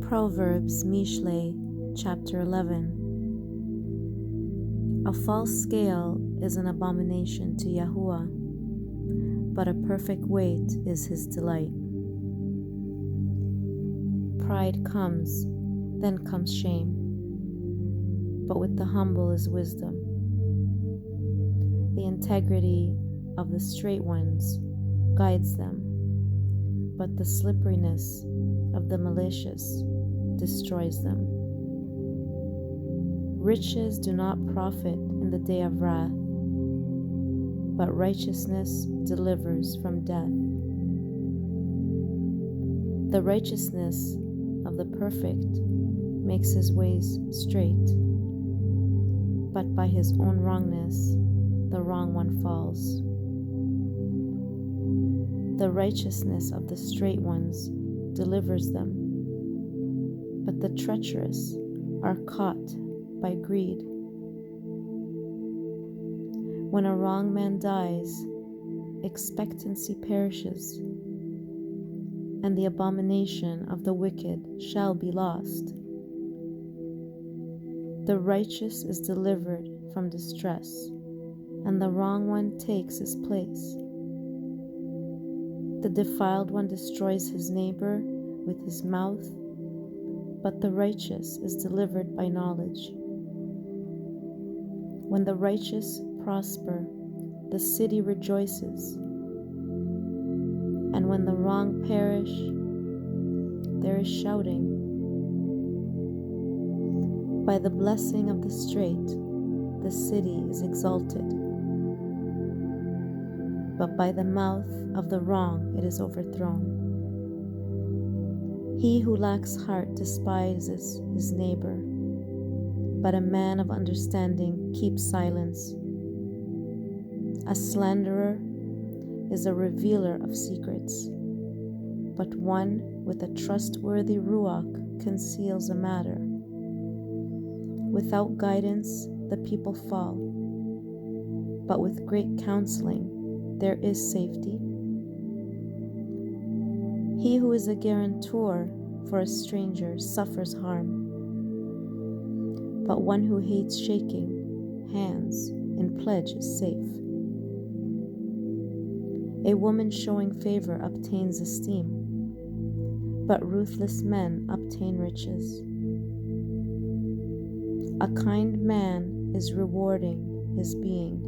Proverbs, MASHAL, chapter 11. A false scale is an abomination to Yahuah, but a perfect weight is his delight. Pride comes, then comes shame, but with the humble is wisdom. The integrity of the straight ones guides them, but the slipperiness of the malicious destroys them. Riches do not profit in the day of wrath, but righteousness delivers from death. The righteousness of the perfect makes his ways straight, but by his own wrongness the wrong one falls. The righteousness of the straight ones delivers them, but the treacherous are caught by greed. When a wrong man dies, expectancy perishes, and the abomination of the wicked shall be lost. The righteous is delivered from distress, and the wrong one takes his place. The defiled one destroys his neighbor with his mouth, but the righteous is delivered by knowledge. When the righteous prosper, the city rejoices, and when the wrong perish, there is shouting. By the blessing of the straight, the city is exalted, but by the mouth of the wrong it is overthrown. He who lacks heart despises his neighbor, but a man of understanding keeps silence. A slanderer is a revealer of secrets, but one with a trustworthy ruach conceals a matter. Without guidance the people fall, but with great counseling there is safety. He who is a guarantor for a stranger suffers harm, but one who hates shaking hands in pledge is safe. A woman showing favor obtains esteem, but ruthless men obtain riches. A kind man is rewarding his being,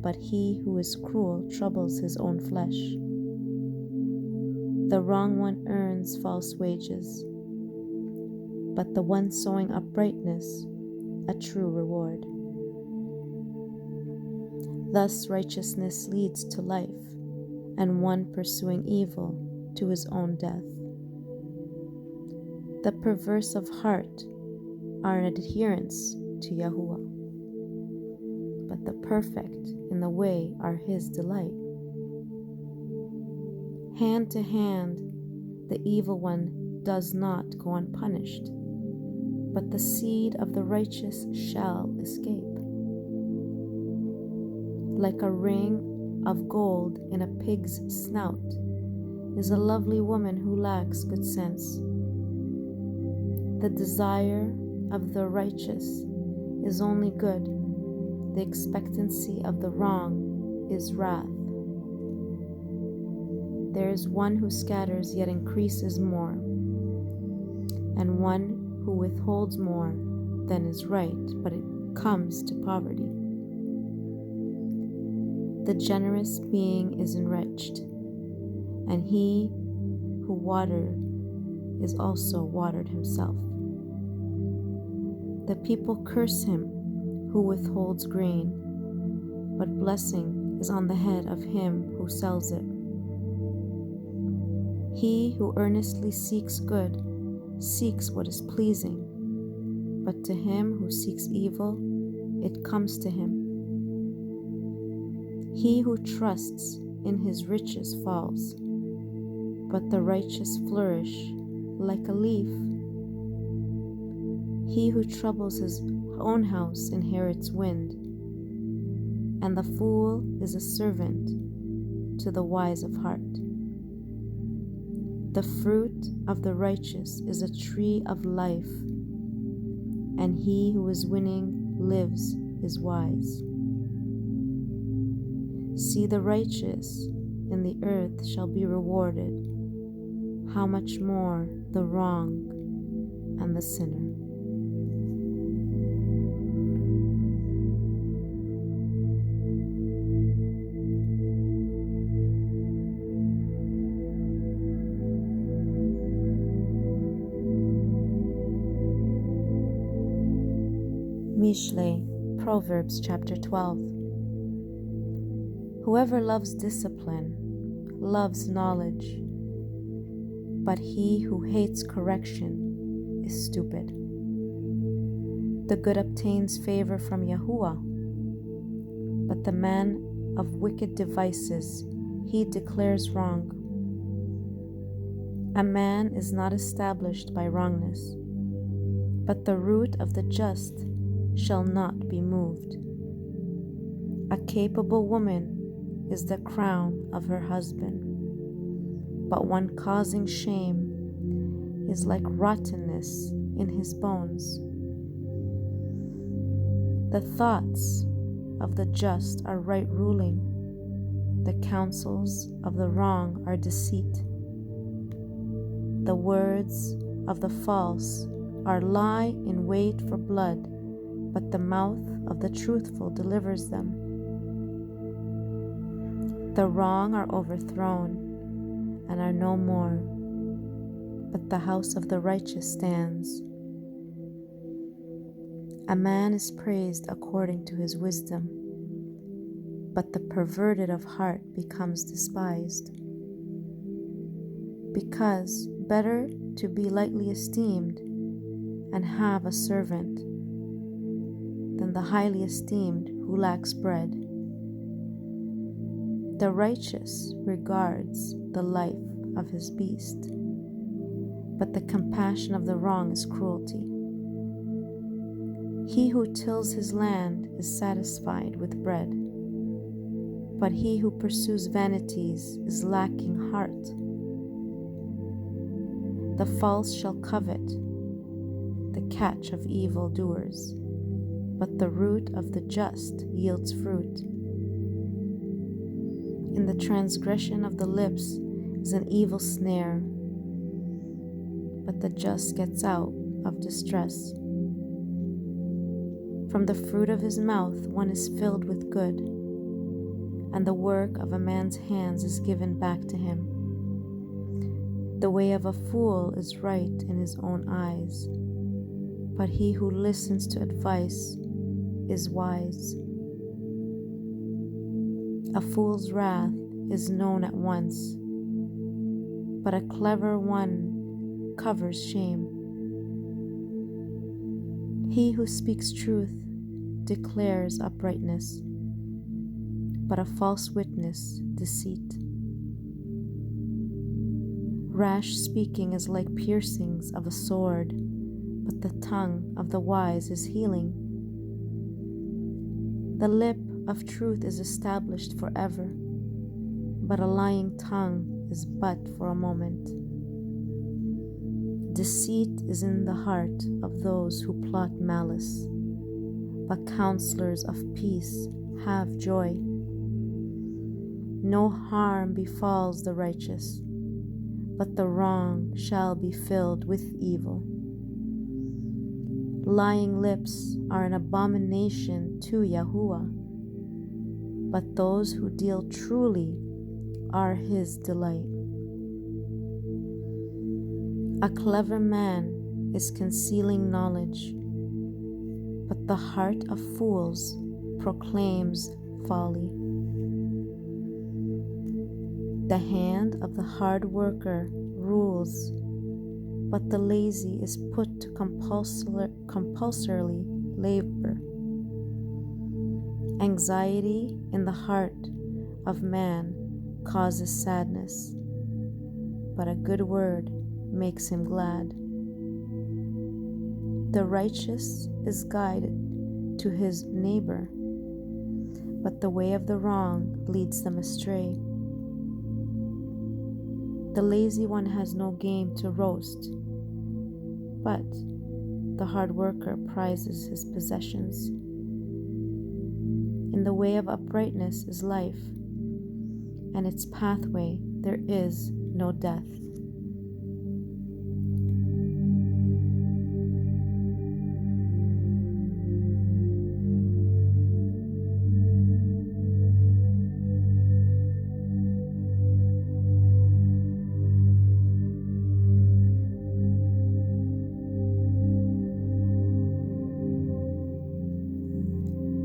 but he who is cruel troubles his own flesh. The wrong one earns false wages, but the one sowing uprightness a true reward. Thus righteousness leads to life, and one pursuing evil to his own death. The perverse of heart are an adherence to Yahuah, but the perfect in the way are his delight. Hand to hand the evil one does not go unpunished, but the seed of the righteous shall escape. Like a ring of gold in a pig's snout is a lovely woman who lacks good sense. The desire of the righteous is only good, the expectancy of the wrong is wrath. There is one who scatters yet increases more, and one who withholds more than is right, but it comes to poverty. The generous being is enriched, and he who waters is also watered himself. The people curse him who withholds grain, but blessing is on the head of him who sells it. He who earnestly seeks good seeks what is pleasing, but to him who seeks evil, it comes to him. He who trusts in his riches falls, but the righteous flourish like a leaf. He who troubles his own house inherits wind, and the fool is a servant to the wise of heart. The fruit of the righteous is a tree of life, and he who is winning lives is wise. See, the righteous in the earth shall be rewarded. How much more the wrong and the sinner? MASHAL, Proverbs chapter 12. Whoever loves discipline loves knowledge, but he who hates correction is stupid. The good obtains favor from Yahuah, but the man of wicked devices he declares wrong. A man is not established by wrongness, but the root of the just shall not be moved. A capable woman is the crown of her husband, but one causing shame is like rottenness in his bones. The thoughts of the just are right ruling, the counsels of the wrong are deceit. The words of the false are lie in wait for blood, but the mouth of the truthful delivers them. The wrong are overthrown and are no more, but the house of the righteous stands. A man is praised according to his wisdom, but the perverted of heart becomes despised. Because better to be lightly esteemed and have a servant than the highly esteemed who lacks bread. The righteous regards the life of his beast, but the compassion of the wrong is cruelty. He who tills his land is satisfied with bread, but he who pursues vanities is lacking heart. The false shall covet the catch of evil doers, but the root of the just yields fruit. In the transgression of the lips is an evil snare, but the just gets out of distress. From the fruit of his mouth one is filled with good, and the work of a man's hands is given back to him. The way of a fool is right in his own eyes, but he who listens to advice is wise. A fool's wrath is known at once, but a clever one covers shame. He who speaks truth declares uprightness, but a false witness deceit. Rash speaking is like piercings of a sword, but the tongue of the wise is healing. The lip of truth is established forever, but a lying tongue is but for a moment. Deceit is in the heart of those who plot malice, but counselors of peace have joy. No harm befalls the righteous, but the wrong shall be filled with evil. Lying lips are an abomination to Yahuah, but those who deal truly are his delight. A clever man is concealing knowledge, but the heart of fools proclaims folly. The hand of the hard worker rules, but the lazy is put to compulsorily labor. Anxiety in the heart of man causes sadness, but a good word makes him glad. The righteous is guided to his neighbor, but the way of the wrong leads them astray. The lazy one has no game to roast, but the hard worker prizes his possessions. In the way of uprightness is life, and its pathway there is no death.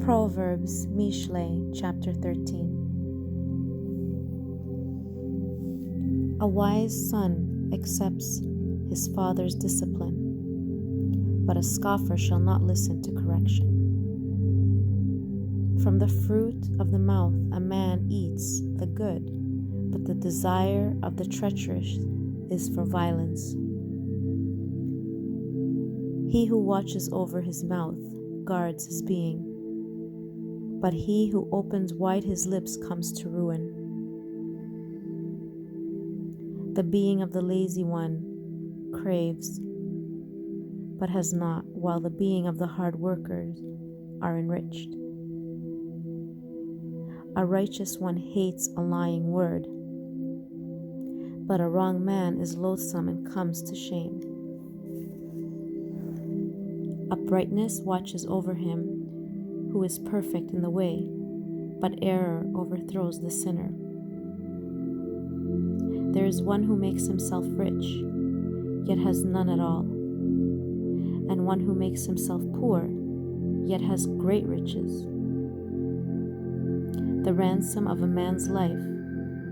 Proverbs, MASHAL, chapter 13. A wise son accepts his father's discipline, but a scoffer shall not listen to correction. From the fruit of the mouth a man eats the good, but the desire of the treacherous is for violence. He who watches over his mouth guards his being, but he who opens wide his lips comes to ruin. The being of the lazy one craves, but has not, while the being of the hard workers are enriched. A righteous one hates a lying word, but a wrong man is loathsome and comes to shame. Uprightness watches over him who is perfect in the way, but error overthrows the sinner. There is one who makes himself rich, yet has none at all, and one who makes himself poor, yet has great riches. The ransom of a man's life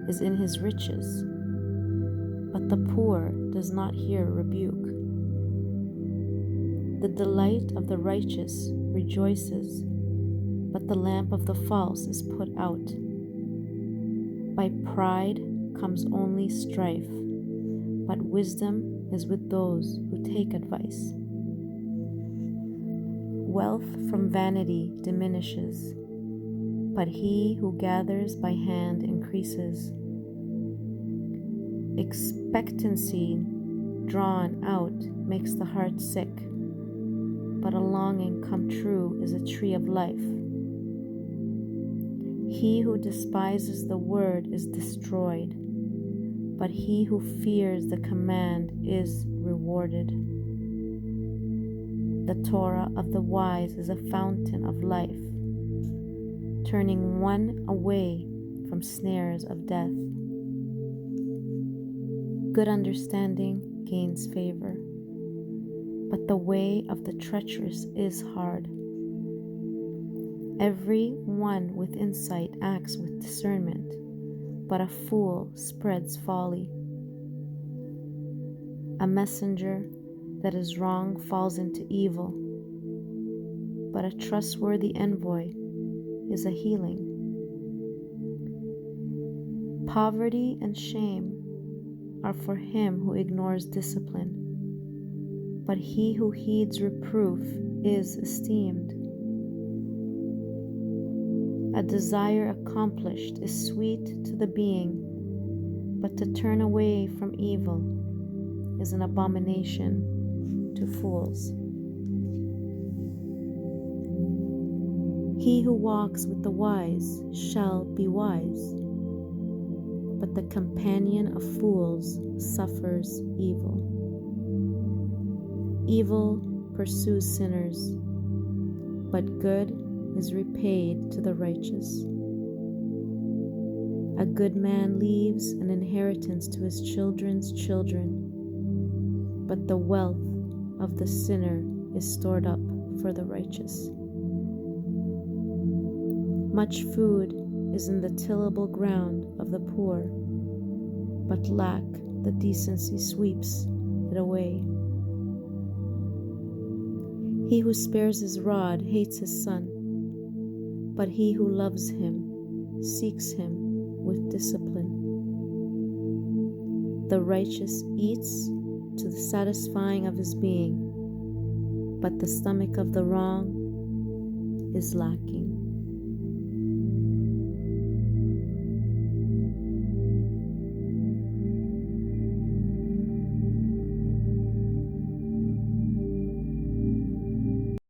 is in his riches, but the poor does not hear rebuke. The delight of the righteous rejoices, but the lamp of the false is put out. By pride comes only strife, but wisdom is with those who take advice. Wealth from vanity diminishes, but he who gathers by hand increases. Expectancy drawn out makes the heart sick, but a longing come true is a tree of life. He who despises the word is destroyed, but he who fears the command is rewarded. The Torah of the wise is a fountain of life, turning one away from snares of death. Good understanding gains favor, but the way of the treacherous is hard. Every one with insight acts with discernment, but a fool spreads folly. A messenger that is wrong falls into evil, but a trustworthy envoy is a healing. Poverty and shame are for him who ignores discipline, but he who heeds reproof is esteemed. A desire accomplished is sweet to the being, but to turn away from evil is an abomination to fools. He who walks with the wise shall be wise, but the companion of fools suffers evil. Evil pursues sinners, but good is repaid to the righteous. A good man leaves an inheritance to his children's children, but the wealth of the sinner is stored up for the righteous. Much food is in the tillable ground of the poor, but lack the decency sweeps it away. He who spares his rod hates his son, but he who loves him seeks him with discipline. The righteous eats to the satisfying of his being, but the stomach of the wrong is lacking.